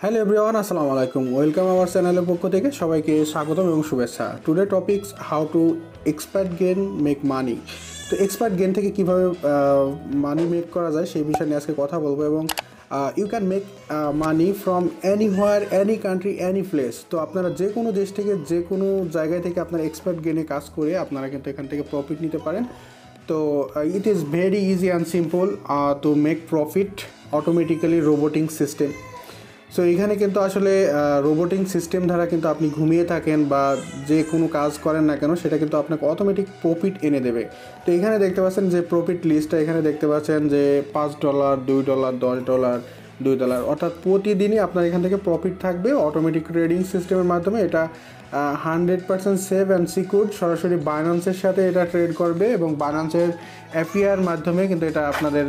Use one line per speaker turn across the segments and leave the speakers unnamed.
Hello everyone, আসসালামু আলাইকুম। Welcome hour চ্যানেলের পক্ষ থেকে সবাইকে স্বাগতম এবং শুভেচ্ছা। Today topics how to expert gain make money. তো এক্সপার্ট গেন থেকে কীভাবে মানি মেক করা যায় সেই বিষয় নিয়ে আজকে কথা বলবো। এবং you can make money from anywhere, any country, any place. তো আপনারা যে কোনো দেশ থেকে, যে কোনো জায়গায় থেকে আপনারা এক্সপার্ট গেনে কাজ করে আপনারা কিন্তু এখান থেকে প্রফিট নিতে পারেন। তো it is very easy and simple to make profit automatically robotic system. So এখানে কিন্তু আসলে রোবোটিং সিস্টেম দ্বারা কিন্তু আপনি ঘুমিয়ে থাকেন বা যে কোনো কাজ করেন না কেন সেটা কিন্তু আপনাকে অটোমেটিক প্রফিট এনে দেবে। তো এখানে দেখতে পাচ্ছেন যে প্রফিট লিস্টটা, এখানে দেখতে পাচ্ছেন যে $5, $2, $10, $2, অর্থাৎ প্রতিদিনই আপনার এখান থেকে প্রফিট থাকবে অটোমেটিক ট্রেডিং সিস্টেমের মাধ্যমে। এটা 100% সেফ অ্যান্ড সিকিউর। সরাসরি বাইন্যান্সের সাথে এটা ট্রেড করবে এবং বাইন্যান্সের অ্যাপিআর মাধ্যমে কিন্তু এটা আপনাদের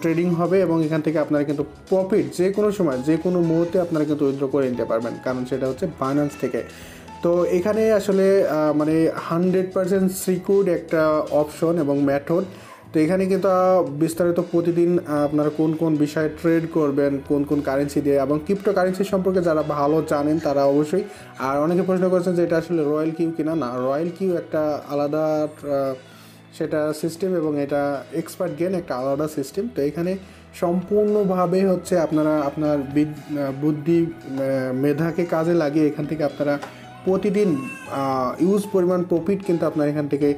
ট্রেডিং হবে এবং এখান থেকে আপনারা কিন্তু প্রফিট যে কোনো সময়, যে কোনো মুহূর্তে আপনারা কিন্তু উইথড্র করে নিতে পারবেন, কারণ সেটা হচ্ছে বাইন্যান্স থেকে। তো এখানে আসলে 100% সিকিউর একটা অপশন এবং মেথড। তো এখানে কিন্তু বিস্তারিত প্রতিদিন আপনারা কোন কোন বিষয়ে ট্রেড করবেন, কোন কোন কারেন্সি দিয়ে, এবং ক্রিপ্টো কারেন্সি সম্পর্কে যারা ভালো জানেন তারা অবশ্যই। আর অনেকে প্রশ্ন করছেন যে এটা আসলে রয়্যাল কিউ কিনা। না, রয়্যাল কিউ একটা আলাদা সেটা সিস্টেম এবং এটা এক্সপার্ট গেন একটা আলাদা সিস্টেম। তো এখানে সম্পূর্ণভাবে হচ্ছে আপনারা আপনার বুদ্ধি মেধাকে কাজে লাগিয়ে এখান থেকে আপনারা প্রতিদিন ইউজ পরিমাণ প্রফিট কিন্তু আপনার এখান থেকে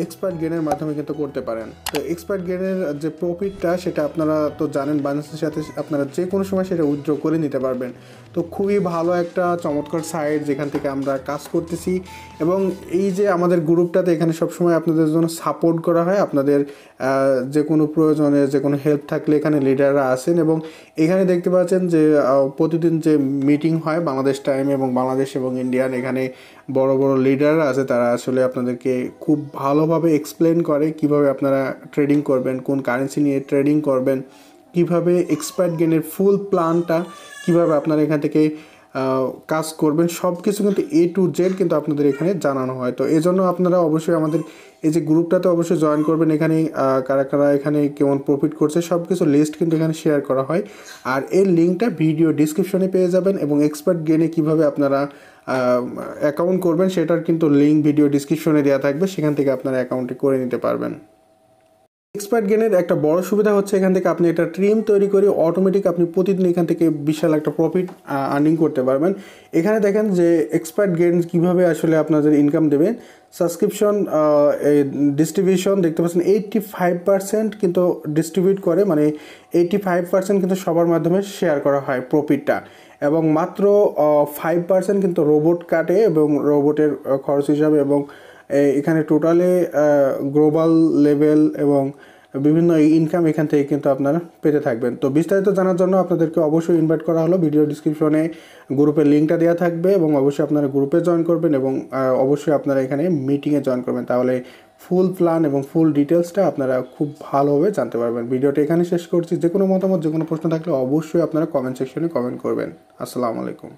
এক্সপার্ট গেনের মাধ্যমে কিন্তু করতে পারেন। তো এক্সপার্ট গেনের যে প্রফিটটা সেটা আপনারা তো জানেন, বাইন্যান্সের সাথে আপনারা যে কোনো সময় সেটা উইথড্র করে নিতে পারবেন। তো খুবই ভালো একটা চমৎকার সাইট যেখান থেকে আমরা কাজ করতেছি। এবং এই যে আমাদের গ্রুপটাতে এখানে সবসময় আপনাদের জন্য সাপোর্ট করা হয়। আপনাদের যে কোনো প্রয়োজনে, যে কোনো হেল্প থাকলে এখানে লিডাররা আসেন। এবং এখানে দেখতে পাচ্ছেন যে প্রতিদিন যে মিটিং হয় বাংলাদেশ টাইম এবং বাংলাদেশ এবং ইন্ডিয়ান, এখানে বড় বড় লিডাররা আছে, তারা আসলে আপনাদেরকে খুব ভালোভাবে এক্সপ্লেন করে কিভাবে আপনারা ট্রেডিং করবেন, কোন কারেন্সি নিয়ে ট্রেডিং করবেন, কিভাবে এক্সপার্ট গেনের ফুল প্ল্যানটা কিভাবে আপনারা এখান থেকে কাজ করবেন, সব কিছু কিন্তু A to Z কিন্তু আপনাদের এখানে জানানো হয়। তো এই জন্য আপনারা অবশ্যই আমাদের এই যে গ্রুপটাতে অবশ্যই জয়েন করবেন। এখানে কারা কারা এখানে কেমন প্রফিট করছে সব কিছু লিস্ট কিন্তু এখানে শেয়ার করা হয়। আর এর লিঙ্কটা ভিডিও ডিসক্রিপশনে পেয়ে যাবেন। এবং এক্সপার্ট গেনে কীভাবে আপনারা অ্যাকাউন্ট করবেন সেটার কিন্তু লিঙ্ক ভিডিও ডিসক্রিপশনে দেওয়া থাকবে, সেখান থেকে আপনারা অ্যাকাউন্টটি করে নিতে পারবেন। এক্সপার্ট গেনের একটা বড় সুবিধা হচ্ছে এখান থেকে আপনি একটা ট্রিম তৈরি করে অটোমেটিক আপনি প্রতিদিন এখান থেকে বিশাল একটা প্রফিট আর্নিং করতে পারবেন। এখানে দেখেন যে এক্সপার্ট গেন কীভাবে আসলে আপনাদের ইনকাম দেবে। সাবস্ক্রিপশন ডিস্ট্রিবিউশন দেখতে পাচ্ছেন 85% কিন্তু ডিস্ট্রিবিউট করে, মানে 85% কিন্তু সবার মাধ্যমে শেয়ার করা হয় প্রফিটটা, এবং মাত্র 5% কিন্তু রোবট কাটে এবং রোবটের খরচ হিসাবে। এবং এখানে টোটালে গ্লোবাল লেভেল এবং বিভিন্ন ইনকাম এখান থেকে কিন্তু আপনারা পেতে থাকবেন। তো বিস্তারিত জানার জন্য আপনাদেরকে অবশ্যই ইনভাইট করা হলো। ভিডিও ডিসক্রিপশনে গ্রুপের লিঙ্কটা দেওয়া থাকবে এবং অবশ্যই আপনারা গ্রুপে জয়েন করবেন এবং অবশ্যই আপনারা এখানে মিটিংয়ে জয়েন করবেন, তাহলে ফুল প্ল্যান এবং ফুল ডিটেলসটা আপনারা খুব ভালোভাবে জানতে পারবেন। ভিডিওটা এখানে শেষ করছি। যে কোনো মতামত, যে কোনো প্রশ্ন থাকলে অবশ্যই আপনারা কমেন্ট সেকশনে কমেন্ট করবেন। আসসালামু আলাইকুম।